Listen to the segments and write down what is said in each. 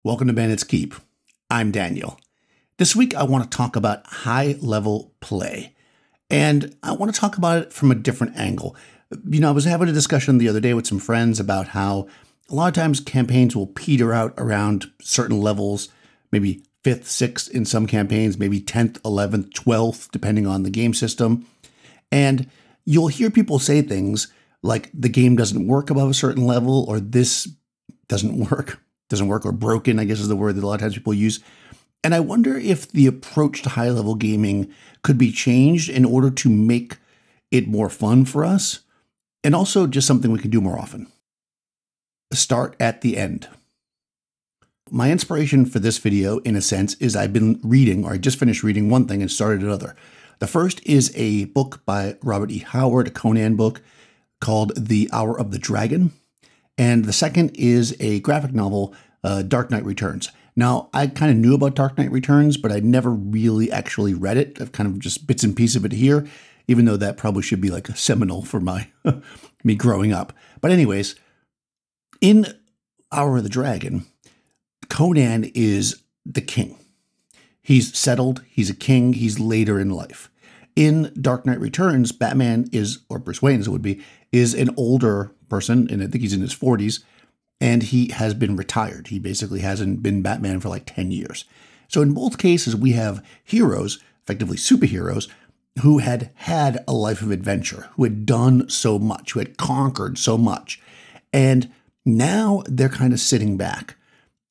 Welcome to Bandit's Keep. I'm Daniel. This week I want to talk about high-level play, and I want to talk about it from a different angle. I was having a discussion the other day with some friends about how a lot of times campaigns will peter out around certain levels, maybe 5th, 6th in some campaigns, maybe 10th, 11th, 12th, depending on the game system. And you'll hear people say things like the game doesn't work above a certain level, or this doesn't work, or broken, I guess is the word that a lot of times people use. And I wonder if the approach to high-level gaming could be changed in order to make it more fun for us, and also just something we can do more often. Start at the end. My inspiration for this video, in a sense, is I've been reading, or I just finished reading one thing and started another. The first is a book by Robert E. Howard, a Conan book called The Hour of the Dragon. And the second is a graphic novel, Dark Knight Returns. Now, I kind of knew about Dark Knight Returns, but I never really actually read it. I've kind of just bits and pieces of it here, even though that probably should be like a seminal for my me growing up. But anyways, in Hour of the Dragon, Conan is the king. He's settled, he's a king, he's later in life. In Dark Knight Returns, Batman is, or Bruce Wayne as it would be, is an older person, and I think he's in his 40s, and he has been retired. He basically hasn't been Batman for like 10 years. So in both cases, we have heroes, effectively superheroes, who had had a life of adventure, who had done so much, who had conquered so much. And now they're kind of sitting back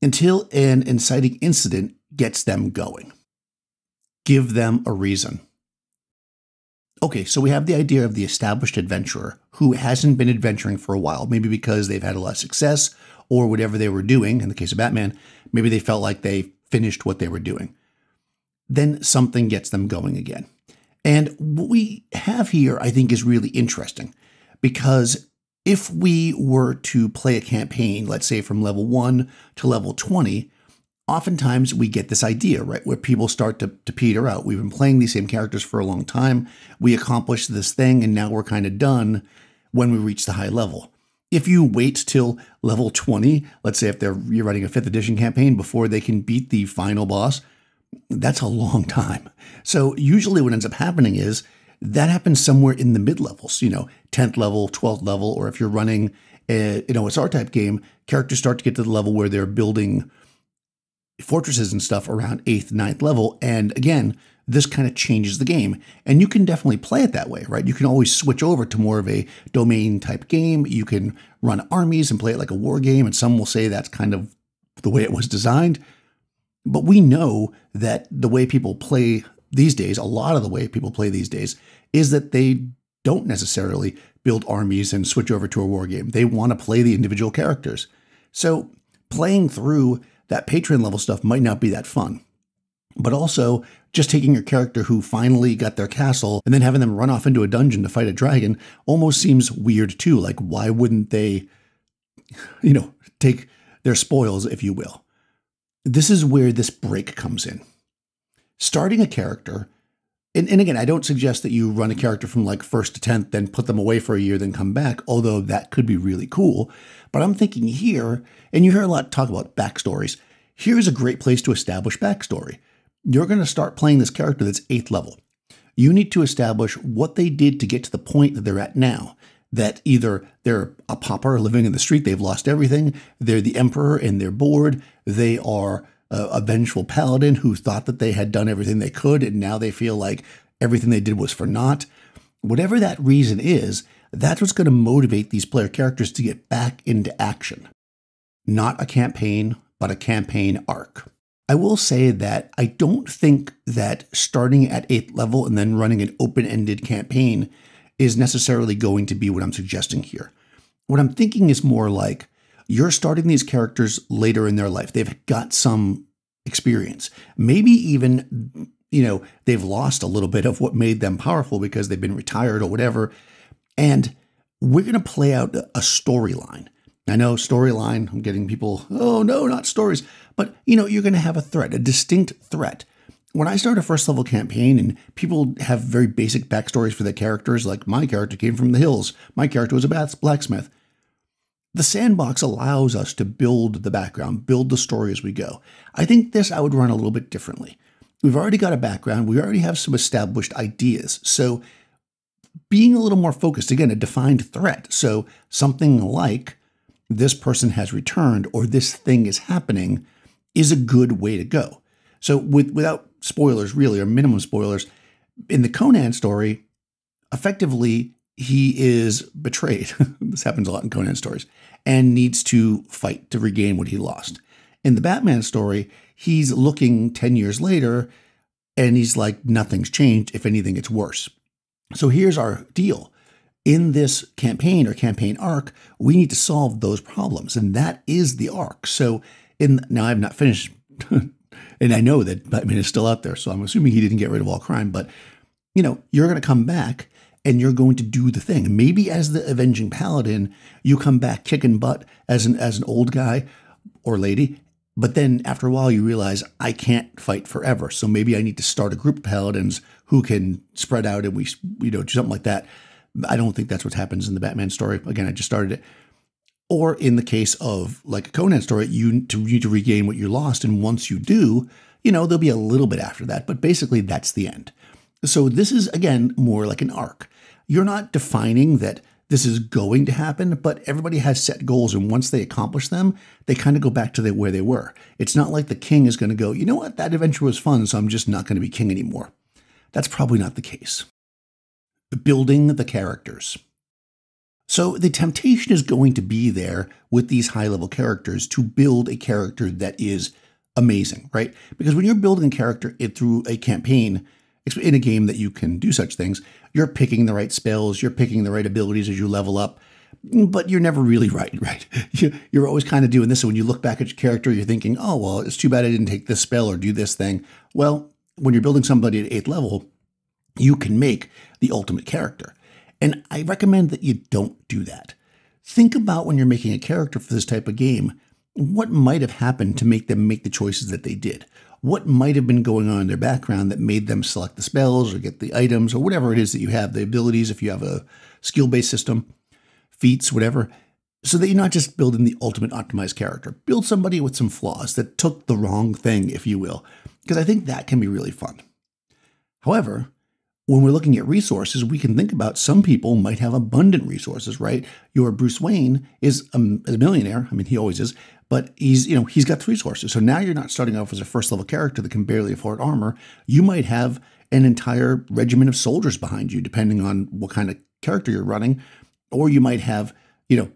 until an inciting incident gets them going. Give them a reason. Okay, so we have the idea of the established adventurer who hasn't been adventuring for a while, maybe because they've had a lot of success or whatever they were doing. In the case of Batman, maybe they felt like they finished what they were doing. Then something gets them going again. And what we have here, I think, is really interesting, because if we were to play a campaign, let's say from level 1 to level 20, oftentimes we get this idea, right, where people start to peter out. We've been playing these same characters for a long time. We accomplished this thing, and now we're kind of done when we reach the high level. If you wait till level 20, let's say if you're running a 5th edition campaign before they can beat the final boss, that's a long time. So usually what ends up happening is that happens somewhere in the mid-levels, 10th level, 12th level, or if you're running an OSR type game, characters start to get to the level where they're building fortresses and stuff around 8th, 9th level. And again, this kind of changes the game. And you can definitely play it that way, right? You can always switch over to more of a domain type game. You can run armies and play it like a war game. And some will say that's kind of the way it was designed. But we know that the way people play these days, a lot of the way people play these days, is that they don't necessarily build armies and switch over to a war game. They want to play the individual characters. So playing through that patron level stuff might not be that fun. But also, just taking your character who finally got their castle and then having them run off into a dungeon to fight a dragon almost seems weird too. Like, why wouldn't they, take their spoils, if you will? This is where this break comes in. Starting a character, and again, I don't suggest that you run a character from like 1st to 10th, then put them away for a year, then come back, although that could be really cool. But I'm thinking here, and you hear a lot talk about backstories, here's a great place to establish backstory. You're going to start playing this character that's 8th level. You need to establish what they did to get to the point that they're at now. That either they're a pauper living in the street, they've lost everything, they're the emperor and they're bored, they are a vengeful paladin who thought that they had done everything they could, and now they feel like everything they did was for naught. Whatever that reason is, that's what's going to motivate these player characters to get back into action. Not a campaign, but a campaign arc. I will say that I don't think that starting at 8th level and then running an open-ended campaign is necessarily going to be what I'm suggesting here. What I'm thinking is more like, you're starting these characters later in their life. They've got some experience. Maybe even, they've lost a little bit of what made them powerful because they've been retired or whatever. And we're going to play out a storyline. I know storyline, I'm getting people, oh no, not stories. But, you're going to have a threat, a distinct threat. When I start a 1st level campaign and people have very basic backstories for their characters, like my character came from the hills, my character was a blacksmith, The sandbox allows us to build the background, build the story as we go. I think this I would run a little bit differently. We've already got a background. We already have some established ideas. So being a little more focused, again, a defined threat. So something like this person has returned or this thing is happening is a good way to go. So without spoilers, really, or minimum spoilers, in the Conan story, effectively, he is betrayed. This happens a lot in Conan stories, and needs to fight to regain what he lost. In the Batman story, he's looking 10 years later, and he's like, nothing's changed. If anything, it's worse. So here's our deal. In this campaign or campaign arc, we need to solve those problems, and that is the arc. So now I've not finished, and I know that Batman is still out there, so I'm assuming he didn't get rid of all crime, but you're going to come back and you're going to do the thing. Maybe as the avenging paladin, you come back kicking butt as an old guy or lady, but then after a while you realize I can't fight forever. So maybe I need to start a group of paladins who can spread out and we do something like that. I don't think that's what happens in the Batman story. Again, I just started it. Or in the case of like a Conan story, you need to regain what you lost. And once you do, there'll be a little bit after that, but basically that's the end. So this is, again, more like an arc. You're not defining that this is going to happen, but everybody has set goals. And once they accomplish them, they kind of go back to where they were. It's not like the king is going to go, you know what, that adventure was fun, so I'm just not going to be king anymore. That's probably not the case. Building the characters. So the temptation is going to be there with these high-level characters to build a character that is amazing, right? Because when you're building a character through a campaign, in a game that you can do such things, you're picking the right spells, you're picking the right abilities as you level up, but you're never really right? You're always kind of doing this. So when you look back at your character, you're thinking, oh, well, it's too bad I didn't take this spell or do this thing. Well, when you're building somebody at 8th level, you can make the ultimate character. And I recommend that you don't do that. Think about when you're making a character for this type of game, what might have happened to make them make the choices that they did? What might have been going on in their background that made them select the spells or get the items or whatever it is that you have, the abilities, if you have a skill-based system, feats, whatever, so that you're not just building the ultimate optimized character. Build somebody with some flaws that took the wrong thing, if you will, because I think that can be really fun. However, when we're looking at resources, we can think about some people might have abundant resources, right? Your Bruce Wayne is a millionaire. I mean, he always is, but he's got the resources. So now you're not starting off as a first level character that can barely afford armor. You might have an entire regiment of soldiers behind you, depending on what kind of character you're running. Or you might have,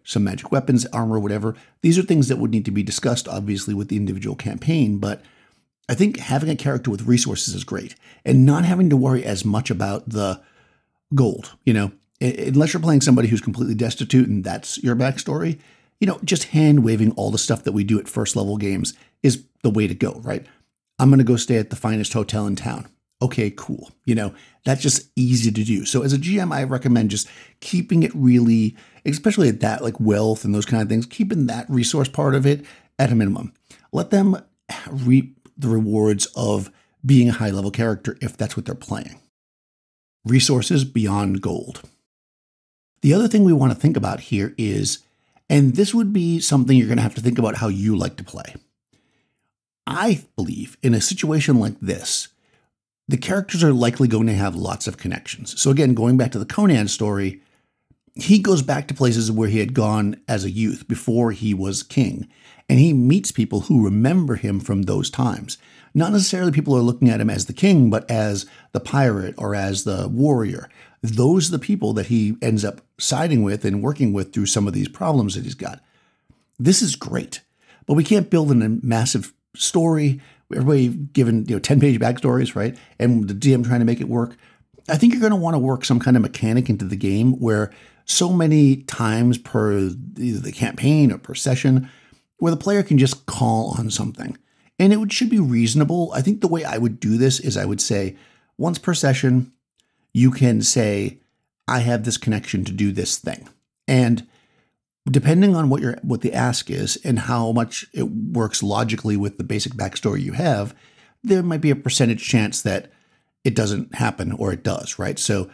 some magic weapons, armor, whatever. These are things that would need to be discussed, obviously, with the individual campaign, but I think having a character with resources is great, and not having to worry as much about the gold, unless you're playing somebody who's completely destitute and that's your backstory, just hand waving all the stuff that we do at first level games is the way to go, right? I'm going to go stay at the finest hotel in town. Okay, cool. That's just easy to do. So as a GM, I recommend just keeping it really, especially at that, like wealth and those kind of things, keeping that resource part of it at a minimum. Let them reap the rewards of being a high-level character if that's what they're playing. Resources beyond gold. The other thing we want to think about here is, and this would be something you're going to have to think about how you like to play. I believe in a situation like this, the characters are likely going to have lots of connections. So again, going back to the Conan story, he goes back to places where he had gone as a youth before he was king, and he meets people who remember him from those times. Not necessarily people are looking at him as the king, but as the pirate or as the warrior. Those are the people that he ends up siding with and working with through some of these problems that he's got. This is great, but we can't build in a massive story, everybody given 10-page backstories, right? And the DM trying to make it work. I think you're going to want to work some kind of mechanic into the game where so many times per either the campaign or per session where the player can just call on something. And it should be reasonable. I think the way I would do this is I would say once per session, you can say, I have this connection to do this thing. And depending on what the ask is and how much it works logically with the basic backstory you have, there might be a percentage chance that it doesn't happen or it does, right? So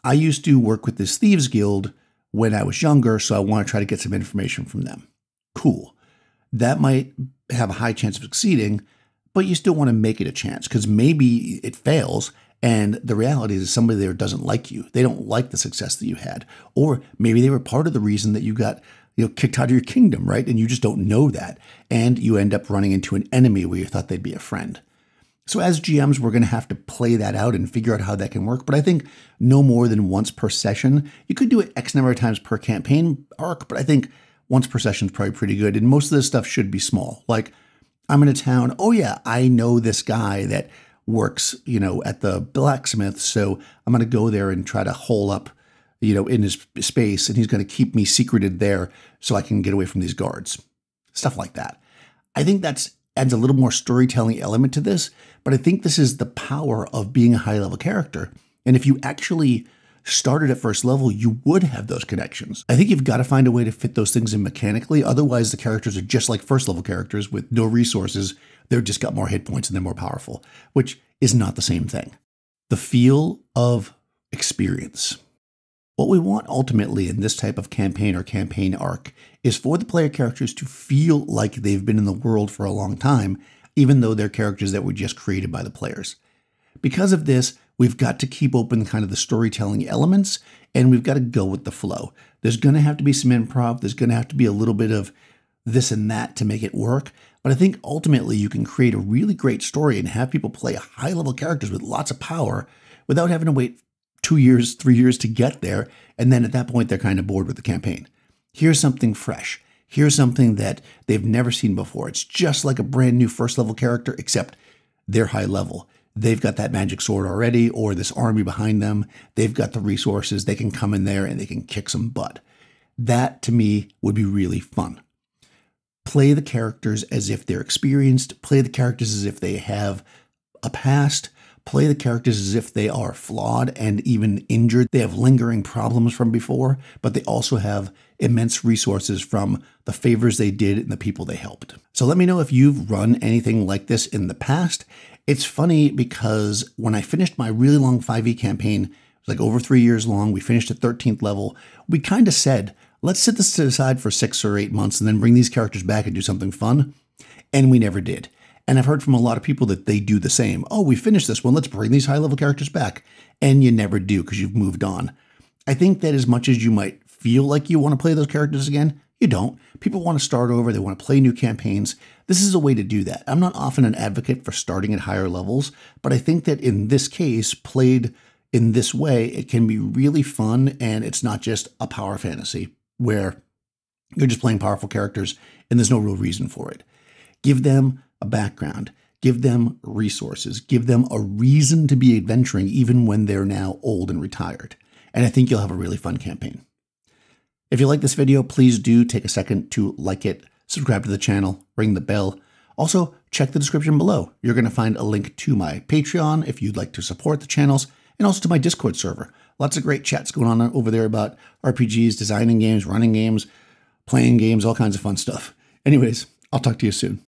I used to work with this Thieves Guild when I was younger, so I want to try to get some information from them. Cool. That might have a high chance of succeeding, but you still want to make it a chance because maybe it fails. And the reality is somebody there doesn't like you. They don't like the success that you had. Or maybe they were part of the reason that you got kicked out of your kingdom, right? And you just don't know that. And you end up running into an enemy where you thought they'd be a friend. So as GMs, we're going to have to play that out and figure out how that can work. But I think no more than once per session. You could do it X number of times per campaign arc, but I think once per session is probably pretty good. And most of this stuff should be small. Like, I'm in a town. Oh yeah, I know this guy that works, at the blacksmith. So I'm going to go there and try to hole up, in his space. And he's going to keep me secreted there so I can get away from these guards. Stuff like that. I think that's adds a little more storytelling element to this, but I think this is the power of being a high-level character. And if you actually started at first level, you would have those connections. I think you've got to find a way to fit those things in mechanically. Otherwise, the characters are just like first-level characters with no resources. They've just got more hit points and they're more powerful, which is not the same thing. The feel of experience. What we want ultimately in this type of campaign or campaign arc is for the player characters to feel like they've been in the world for a long time, even though they're characters that were just created by the players. Because of this, we've got to keep open kind of the storytelling elements, and we've got to go with the flow. There's going to have to be some improv. There's going to have to be a little bit of this and that to make it work. But I think ultimately you can create a really great story and have people play high-level characters with lots of power without having to wait 2 years, 3 years to get there. And then at that point, they're kind of bored with the campaign. Here's something fresh. Here's something that they've never seen before. It's just like a brand new first level character, except they're high level. They've got that magic sword already, or this army behind them. They've got the resources. They can come in there and they can kick some butt. That to me would be really fun. Play the characters as if they're experienced. Play the characters as if they have a past. Play the characters as if they are flawed and even injured. They have lingering problems from before, but they also have immense resources from the favors they did and the people they helped. So let me know if you've run anything like this in the past. It's funny because when I finished my really long 5e campaign, it was like over 3 years long, we finished at 13th level, we kind of said, let's set this to the side for 6 or 8 months and then bring these characters back and do something fun. And we never did. And I've heard from a lot of people that they do the same. Oh, we finished this one. Let's bring these high-level characters back. And you never do because you've moved on. I think that as much as you might feel like you want to play those characters again, you don't. People want to start over. They want to play new campaigns. This is a way to do that. I'm not often an advocate for starting at higher levels, but I think that in this case, played in this way, it can be really fun. And it's not just a power fantasy where you're just playing powerful characters and there's no real reason for it. Give them a background, give them resources, give them a reason to be adventuring even when they're now old and retired. And I think you'll have a really fun campaign. If you like this video, please do take a second to like it, subscribe to the channel, ring the bell. Also, check the description below. You're going to find a link to my Patreon if you'd like to support the channels, and also to my Discord server. Lots of great chats going on over there about RPGs, designing games, running games, playing games, all kinds of fun stuff. Anyways, I'll talk to you soon.